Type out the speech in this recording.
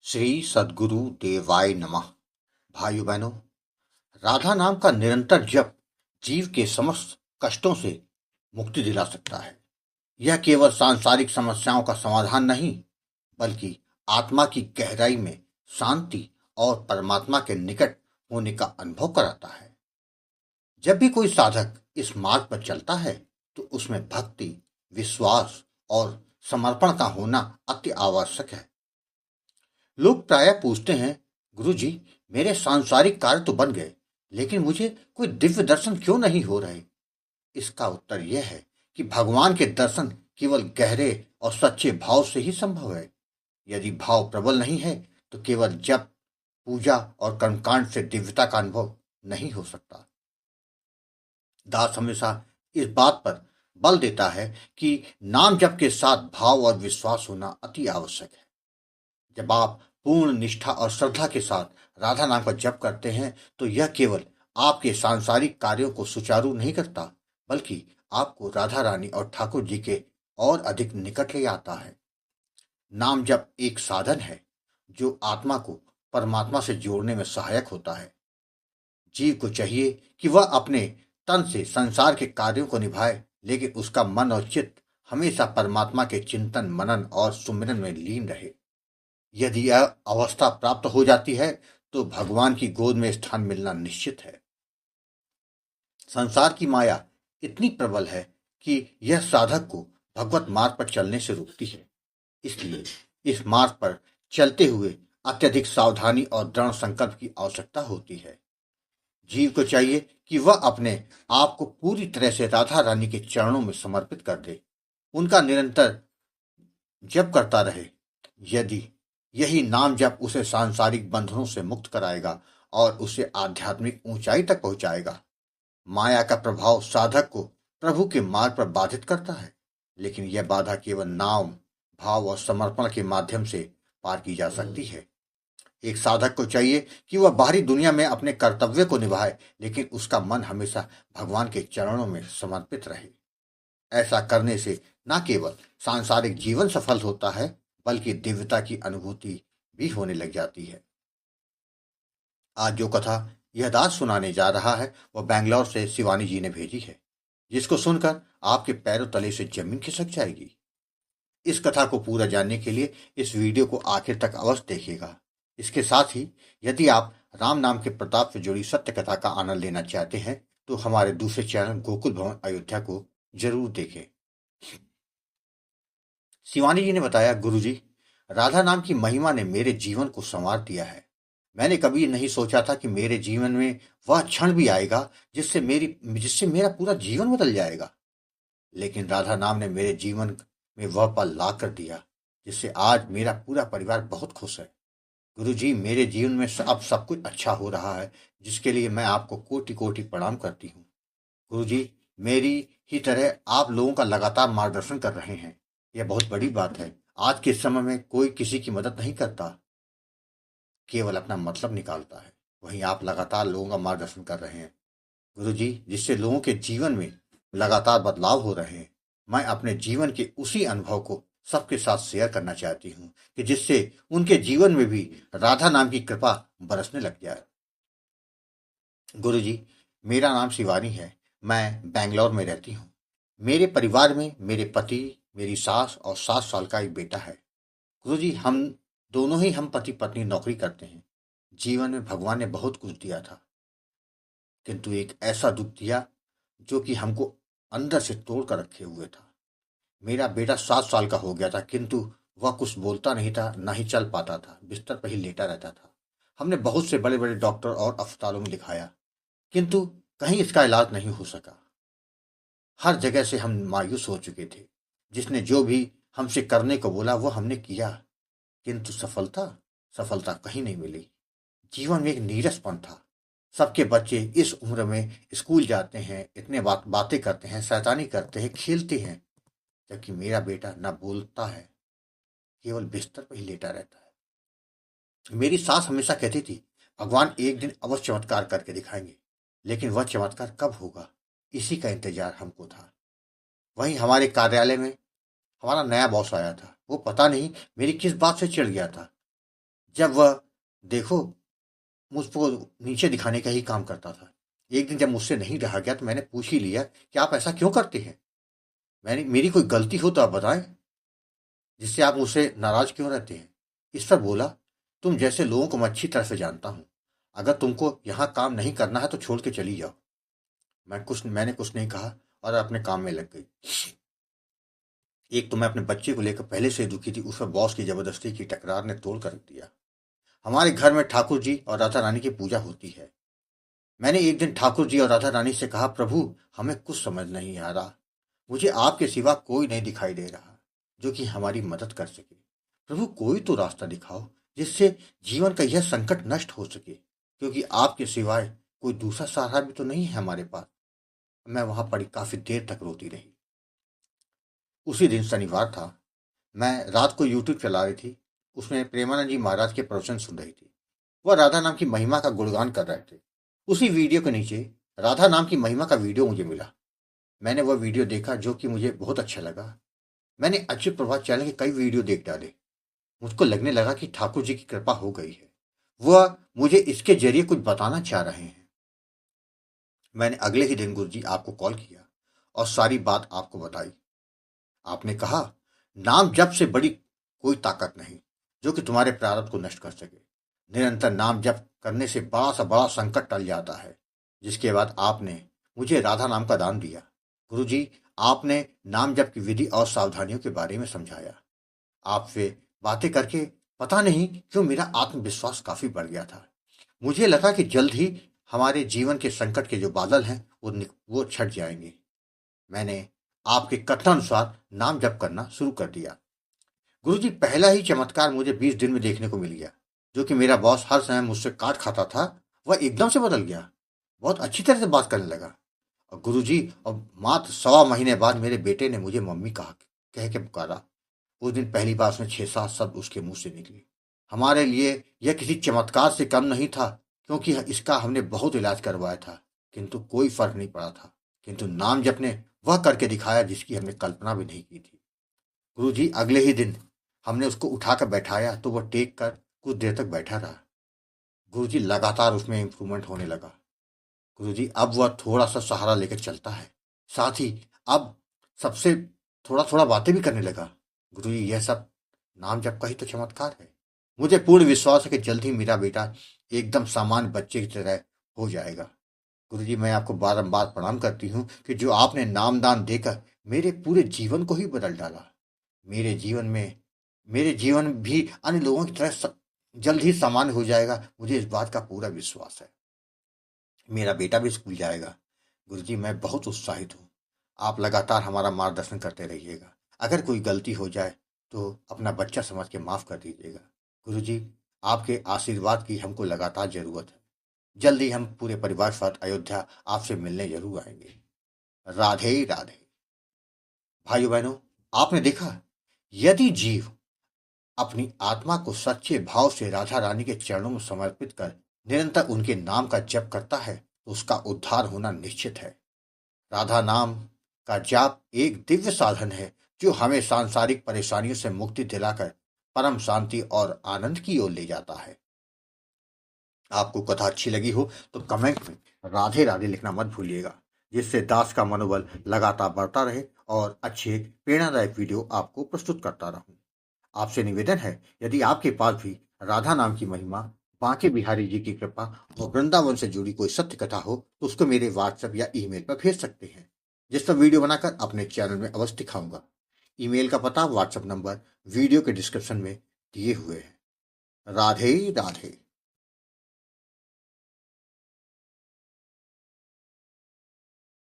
श्री सद्गुरु देवाय नमः। भाइयों बहनों, राधा नाम का निरंतर जप जीव के समस्त कष्टों से मुक्ति दिला सकता है। यह केवल सांसारिक समस्याओं का समाधान नहीं, बल्कि आत्मा की गहराई में शांति और परमात्मा के निकट होने का अनुभव कराता है। जब भी कोई साधक इस मार्ग पर चलता है, तो उसमें भक्ति, विश्वास और समर्पण का होना अति आवश्यक है। लोग प्रायः पूछते हैं, गुरु जी, मेरे सांसारिक कार्य तो बन गए, लेकिन मुझे कोई दिव्य दर्शन क्यों नहीं हो रहे? इसका उत्तर यह है कि भगवान के दर्शन केवल गहरे और सच्चे भाव से ही संभव है। यदि भाव प्रबल नहीं है, तो केवल जप, पूजा और कर्मकांड से दिव्यता का अनुभव नहीं हो सकता। दास हमेशा इस बात पर बल देता है कि नाम जप के साथ भाव और विश्वास होना अति आवश्यक है। जब आप पूर्ण निष्ठा और श्रद्धा के साथ राधा नाम का जप करते हैं, तो यह केवल आपके सांसारिक कार्यों को सुचारू नहीं करता, बल्कि आपको राधा रानी और ठाकुर जी के और अधिक निकट ले आता है। नाम जप एक साधन है जो आत्मा को परमात्मा से जोड़ने में सहायक होता है। जीव को चाहिए कि वह अपने तन से संसार के कार्यों को निभाए, लेकिन उसका मन और चित्त हमेशा परमात्मा के चिंतन, मनन और सुमिरन में लीन रहे। यदि यह अवस्था प्राप्त हो जाती है, तो भगवान की गोद में स्थान मिलना निश्चित है। संसार की माया इतनी प्रबल है कि यह साधक को भगवत मार्ग पर चलने से रोकती है। इसलिए इस मार्ग पर चलते हुए अत्यधिक सावधानी और दृढ़ संकल्प की आवश्यकता होती है। जीव को चाहिए कि वह अपने आप को पूरी तरह से राधा रानी के चरणों में समर्पित कर दे, उनका निरंतर जप करता रहे। यदि यही नाम जप उसे सांसारिक बंधनों से मुक्त कराएगा और उसे आध्यात्मिक ऊंचाई तक पहुंचाएगा। माया का प्रभाव साधक को प्रभु के मार्ग पर बाधित करता है, लेकिन यह बाधा केवल नाम, भाव और समर्पण के माध्यम से पार की जा सकती है। एक साधक को चाहिए कि वह बाहरी दुनिया में अपने कर्तव्य को निभाए, लेकिन उसका मन हमेशा भगवान के चरणों में समर्पित रहे। ऐसा करने से न केवल सांसारिक जीवन सफल होता है, बल्कि दिव्यता की अनुभूति भी होने लग जाती है। आज जो कथा यह दास सुनाने जा रहा है, वह बेंगलोर से शिवानी जी ने भेजी है, जिसको सुनकर आपके पैरों तले से जमीन खिसक जाएगी। इस कथा को पूरा जानने के लिए इस वीडियो को आखिर तक अवश्य देखिएगा। इसके साथ ही यदि आप राम नाम के प्रताप से जुड़ी सत्य कथा का आनंद लेना चाहते हैं, तो हमारे दूसरे चैनल गोकुल भवन अयोध्या को जरूर देखें। शिवानी जी ने बताया, गुरुजी, राधा नाम की महिमा ने मेरे जीवन को संवार दिया है। मैंने कभी नहीं सोचा था कि मेरे जीवन में वह क्षण भी आएगा जिससे मेरा पूरा जीवन बदल जाएगा। लेकिन राधा नाम ने मेरे जीवन में वह पल ला कर दिया, जिससे आज मेरा पूरा परिवार बहुत खुश है। गुरुजी, मेरे जीवन में अब सब कुछ अच्छा हो रहा है, जिसके लिए मैं आपको कोटि कोटि प्रणाम करती हूँ। गुरुजी, मेरी ही तरह आप लोगों का लगातार मार्गदर्शन कर रहे हैं, यह बहुत बड़ी बात है। आज के समय में कोई किसी की मदद नहीं करता, केवल अपना मतलब निकालता है। वहीं आप लगातार लोगों का मार्गदर्शन कर रहे हैं, गुरुजी, जिससे लोगों के जीवन में लगातार बदलाव हो रहे हैं। मैं अपने जीवन के उसी अनुभव को सबके साथ शेयर करना चाहती हूँ कि जिससे उनके जीवन में भी राधा नाम की कृपा बरसने लग जाए। गुरुजी, मेरा नाम शिवानी है। मैं बेंगलोर में रहती हूँ। मेरे परिवार में मेरे पति, मेरी सास और 7 साल का एक बेटा है। गुरुजी, हम पति पत्नी नौकरी करते हैं। जीवन में भगवान ने बहुत कुछ दिया था, किंतु एक ऐसा दुख दिया जो कि हमको अंदर से तोड़ कर रखे हुए था। मेरा बेटा 7 साल का हो गया था, किंतु वह कुछ बोलता नहीं था, ना ही चल पाता था, बिस्तर पर ही लेटा रहता था। हमने बहुत से बड़े बड़े डॉक्टर और अस्पतालों में दिखाया, किंतु कहीं इसका इलाज नहीं हो सका। हर जगह से हम मायूस हो चुके थे। जिसने जो भी हमसे करने को बोला वो हमने किया, किंतु सफलता कहीं नहीं मिली। जीवन में एक नीरसपन था। सबके बच्चे इस उम्र में स्कूल जाते हैं, इतने बातें करते हैं, शैतानी करते हैं, खेलते हैं, जबकि मेरा बेटा ना बोलता है, केवल बिस्तर पर ही लेटा रहता है। मेरी सास हमेशा कहती थी, भगवान एक दिन अवश्य चमत्कार करके दिखाएंगे, लेकिन वह चमत्कार कब होगा, इसी का इंतजार हमको था। वहीं हमारे कार्यालय में हमारा नया बॉस आया था। वो पता नहीं मेरी किस बात से चिढ़ गया था। जब वह देखो मुझको नीचे दिखाने का ही काम करता था। एक दिन जब मुझसे नहीं रहा गया तो मैंने पूछ ही लिया कि आप ऐसा क्यों करते हैं? मैंने मेरी कोई गलती हो तो आप बताएं, जिससे आप मुझसे नाराज क्यों रहते हैं? इस पर बोला, तुम जैसे लोगों को मैं अच्छी तरह से जानता हूं। अगर तुमको यहाँ काम नहीं करना है तो छोड़ के चली जाओ। मैंने कुछ नहीं कहा और अपने काम में लग गई। एक तो मैं अपने बच्चे को लेकर पहले से ही दुखी थी, उस पर बॉस की जबरदस्ती की टकरार ने तोड़ कर रख दिया। हमारे घर में ठाकुर जी और राधा रानी की पूजा होती है। मैंने एक दिन ठाकुर जी और राधा रानी से कहा, प्रभु हमें कुछ समझ नहीं आ रहा। मुझे आपके सिवा कोई नहीं दिखाई दे रहा जो कि हमारी मदद कर सके। प्रभु कोई तो रास्ता दिखाओ जिससे जीवन का यह संकट नष्ट हो सके, क्योंकि आपके सिवाय कोई दूसरा सहारा भी तो नहीं है हमारे पास। मैं वहां पड़ी काफी देर तक रोती रही। उसी दिन शनिवार था। मैं रात को यूट्यूब चला रही थी। उसमें प्रेमानंद जी महाराज के प्रवचन सुन रही थी। वह राधा नाम की महिमा का गुणगान कर रहे थे। उसी वीडियो के नीचे राधा नाम की महिमा का वीडियो मुझे मिला। मैंने वह वीडियो देखा जो कि मुझे बहुत अच्छा लगा। मैंने अच्युत प्रभात चैनल के कई वीडियो देख डाले। मुझको लगने लगा कि ठाकुर जी की कृपा हो गई है। वह मुझे इसके जरिए कुछ बताना चाह रहे हैं। मैंने अगले ही दिन गुरुजी आपको कॉल किया और सारी बात आपको बताई। आपने कहा, नाम जप से बड़ी कोई ताकत नहीं जो कि तुम्हारे प्रारब्ध को नष्ट कर सके। निरंतर नाम जप करने से बड़ा सा बड़ा संकट टल जाता है। जिसके बाद आपने मुझे राधा नाम का दान दिया। गुरुजी, आपने नाम जप की विधि और सावधानियों के बारे में समझाया। आपसे बातें करके पता नहीं क्यों मेरा आत्मविश्वास काफी बढ़ गया था। मुझे लगा कि जल्द ही हमारे जीवन के संकट के जो बादल हैं वो छट जाएंगे। मैंने आपके कथनानुसार नाम जप करना शुरू कर दिया। गुरुजी, पहला ही चमत्कार मुझे 20 दिन में देखने को मिल गया। जो कि मेरा बॉस हर समय मुझसे काट खाता था, वह एकदम से बदल गया। बहुत अच्छी तरह से बात करने लगा। और गुरुजी, और मात्र 1.25 महीने बाद मेरे बेटे ने मुझे मम्मी कह के पुकारा। उस दिन पहली बार उसने 6-7 शब्द उसके मुंह से निकले। हमारे लिए यह किसी चमत्कार से कम नहीं था, क्योंकि इसका हमने बहुत इलाज करवाया था, किंतु कोई फर्क नहीं पड़ा था। किंतु नाम जप ने वह करके दिखाया जिसकी हमने कल्पना भी नहीं की थी। गुरुजी, अगले ही दिन हमने उसको उठाकर बैठाया तो वह टेक कर कुछ देर तक बैठा रहा। गुरुजी, लगातार उसमें इंप्रूवमेंट होने लगा। गुरुजी, अब वह थोड़ा सा सहारा लेकर चलता है। साथ ही अब सबसे थोड़ा थोड़ा बातें भी करने लगा। गुरुजी, यह सब नाम जप का ही तो चमत्कार है। मुझे पूर्ण विश्वास है कि जल्द ही मेरा बेटा एकदम सामान्य बच्चे की तरह हो जाएगा। गुरुजी, मैं आपको बारंबार प्रणाम करती हूँ कि जो आपने नामदान देकर मेरे पूरे जीवन को ही बदल डाला। मेरे जीवन में मेरे जीवन भी अन्य लोगों की तरह जल्द ही सामान्य हो जाएगा। मुझे इस बात का पूरा विश्वास है। मेरा बेटा भी स्कूल जाएगा। गुरुजी, मैं बहुत उत्साहित हूँ। आप लगातार हमारा मार्गदर्शन करते रहिएगा। अगर कोई गलती हो जाए तो अपना बच्चा समझ के माफ कर दीजिएगा। गुरुजी, आपके आशीर्वाद की हमको लगातार जरूरत है। जल्द ही हम पूरे परिवार के साथ अयोध्या आपसे मिलने जरूर आएंगे। राधे राधे। भाइयों बहनों, आपने देखा, यदि जीव अपनी आत्मा को सच्चे भाव से राधा रानी के चरणों में समर्पित कर निरंतर उनके नाम का जप करता है तो उसका उद्धार होना निश्चित है। राधा नाम का जाप एक दिव्य साधन है जो हमें सांसारिक परेशानियों से मुक्ति दिलाकर परम शांति और आनंद की ओर ले जाता है। आपको कथा अच्छी लगी हो तो कमेंट में राधे राधे लिखना मत भूलिएगा, जिससे दास का मनोबल लगातार बढ़ता रहे और अच्छे प्रेरणादायक वीडियो आपको प्रस्तुत करता रहूं। आपसे निवेदन है, यदि आपके पास भी राधा नाम की महिमा, बांके बिहारी जी की कृपा और वृंदावन से जुड़ी कोई सत्य कथा हो तो उसको मेरे व्हाट्सएप या ईमेल पर भेज सकते हैं, जिस पर वीडियो बनाकर अपने चैनल में अवश्य दिखाऊंगा। ईमेल का पता, व्हाट्सएप नंबर वीडियो के डिस्क्रिप्शन में दिए हुए हैं। राधे राधे।